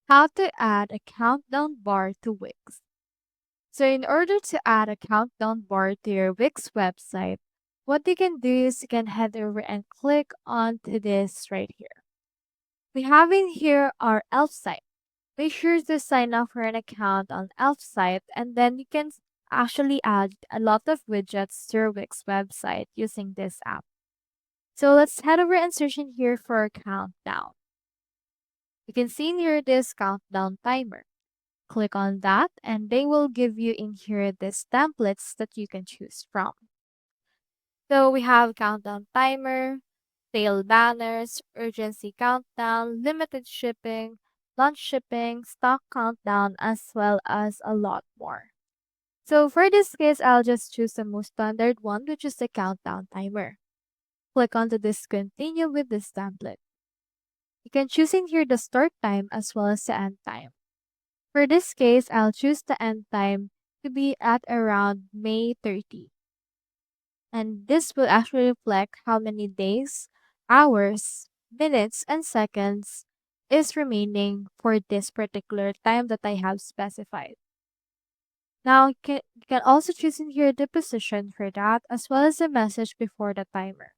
How to add a countdown bar to Wix. So in order to add a countdown bar to your Wix website, what you can do is you can head over and click onto this right here. We have in here our Elf site. Make sure to sign up for an account on Elf site, and then you can actually add a lot of widgets to your Wix website using this app. So let's head over and search in here for a countdown. You can see in here this countdown timer. Click on that and they will give you in here these templates that you can choose from. So we have countdown timer, sale banners, urgency countdown, limited shipping, launch shipping, stock countdown, as well as a lot more. So for this case, I'll just choose the most standard one, which is the countdown timer. Click onto this continue with this template. You can choose in here the start time as well as the end time. For this case, I'll choose the end time to be at around May 30. And this will actually reflect how many days, hours, minutes, and seconds is remaining for this particular time that I have specified. Now, you can also choose in here the position for that as well as the message before the timer.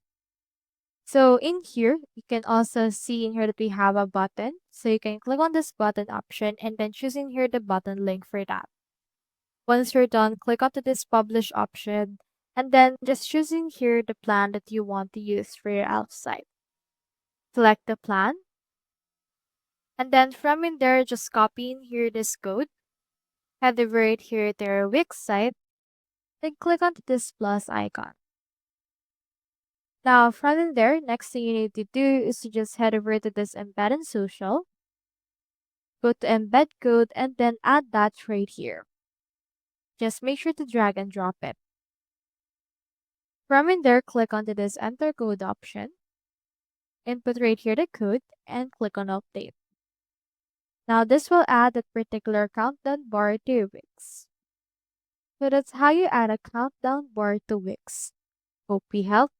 So in here, you can also see in here that we have a button. So you can click on this button option and then choose in here the button link for that. Once you're done, click onto this publish option and then just choosing here the plan that you want to use for your elf site. Select the plan and then from in there, just copy in here this code, head over right here to your Wix site, then click onto this plus icon. Now from in there, next thing you need to do is to just head over to this embed in social, go to embed code and then add that right here. Just make sure to drag and drop it. From in there, click onto this enter code option, input right here the code, and click on update. Now this will add that particular countdown bar to your Wix. So that's how you add a countdown bar to Wix. Hope we helped.